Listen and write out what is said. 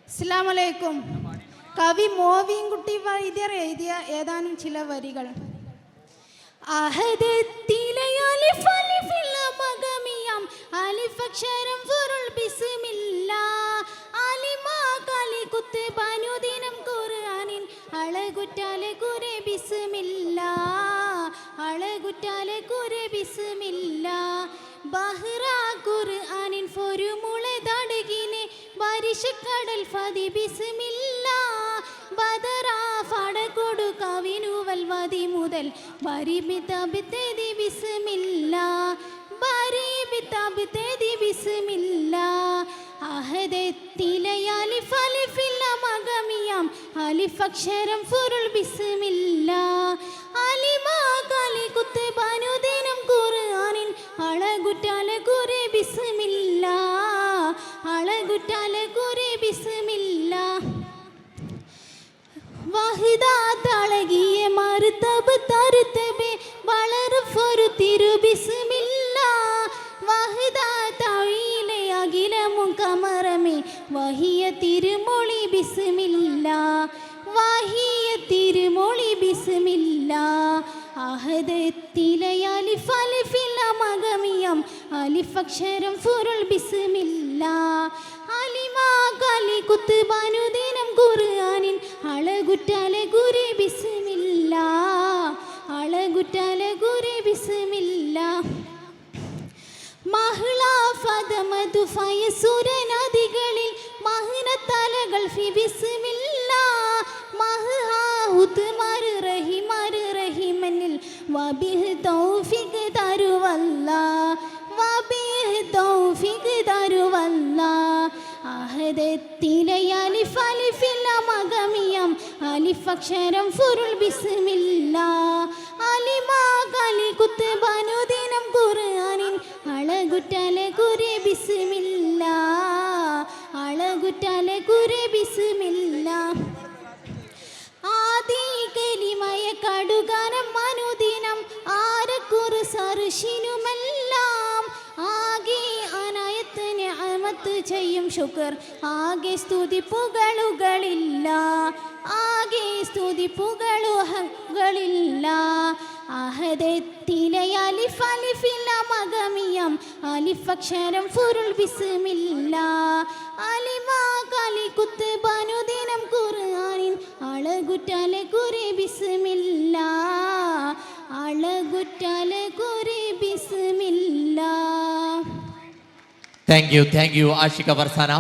അസ്സലാമലൈക്കും. കവി മോവിൻകുട്ടി വൈദ്യർ എഴുതിയ ഏതാനും ചില വരികൾ. അലിഫക്ഷരം ഫുറുൽ ബിസ്മില്ലാ അലിമാ കലി കുത്ത് ബനുദിനം ഖുർആനിൻ അളകുറ്റാലെ കുരെ ബിസ്മില്ലാ അളകുറ്റാലെ കുരെ ബിസ്മില്ലാ ബഹ്റ ഖുർആനിൻ ഫോർമുളെ ദടകിനെ പരിശക്കടൽ ഫദി ബിസ്മില്ലാ ബദറ ഫടകൊടു കവിനുവൽ വതി മുതൽ ബരിബിതബിതേദി ബിസ്മില്ലാ ബരിബിതബിതേദി ബിസ്മില്ലാ അഹദത്തിലെ അലിഫ് അലിഫില്ല മഗമിയം അലിഫക്ഷരം ഫുറുൽ ബിസ്മില്ലാ അലിമാ കലി കുത്ത് ബനുദിനം ഖുർആനിൻ അളകുറ്റാലെ കുരെ ബിസ്മില്ലാ അളകുറ്റാലെ കുരെ ബിസ്മില്ലാ വഹിദാത്തളകിയ മർതബ് തർതബെ വളർഫൊരു തിരു ബിസ്മില്ലാ വഹിദാത്തയിലെ അഖിലമും കമറമേ വഹിയ തിരുമൊളി ബിസ്മില്ലാ വഹിയ തിരുമൊളി ബിസ്മില്ലാ അഹദത്തിലെ അലിഫ് അലിഫില്ല മഗമിയം അലിഫക്ഷരം ഫുറുൽ ബിസ്മില്ലാ അലിമാ കലി കുത്ത് ബനുദിനം ഖുർആനിൻ അളകുറ്റാലെ കുരെ ബിസ്മില്ലാ അളകുറ്റാലെ കുരെ ബിസ്മില്ലാ മഹ്ലാ ഫദമദു ഫയസുര നദികളിൽ മഹ്നത്തലകൾ ഫി ബിസ്മില്ലാ മഹ്ഹാ ഉത്മർ റഹിമനിൽ വബിഹ് തൗഫീഖ് തരുവല്ലാ വബിഹ് തൗഫീഖ് തരുവല്ലാ അഹദത്തിലെ അലിഫ് അലിഫില്ല മഗമിയം അലിഫക്ഷരം ഫുറുൽ ബിസ്മില്ലാ അലിമാ കലി കുത്ത് ബനുദിനം ഖുർആനിൻ അളകുറ്റാലെ കുരെ ബിസ്മില്ലാ അളകുറ്റാലെ കുരെ ബിസ്മില്ലാ ആദി കലിമയ കടുകാനം അനുദിനം ആരക്കുറ് സർഷിനുമെല്ലാം ആകെ അനായത്ത് നിഅമത്ത് ചെയ്യും ശുക്ർ ആകെ സ്തുതി പുകളുകളില്ല ആകെ സ്തുതി പുകളുകളില്ല അഹദത്തിലെ അലിഫ് അലിഫില്ല മഗമിയം അലിഫക്ഷരം ഫുറുൽ ബിസ്മില്ലാ അലിമാ കലി കുത്ത് ബനുദിനം ഖുർആനിൻ അളകുറ്റാലെ കുരെ ബിസ്മില്ലാ അളകുറ്റാലെ കുരെ ബിസ്മില്ലാ. Thank you Ashika Farsana.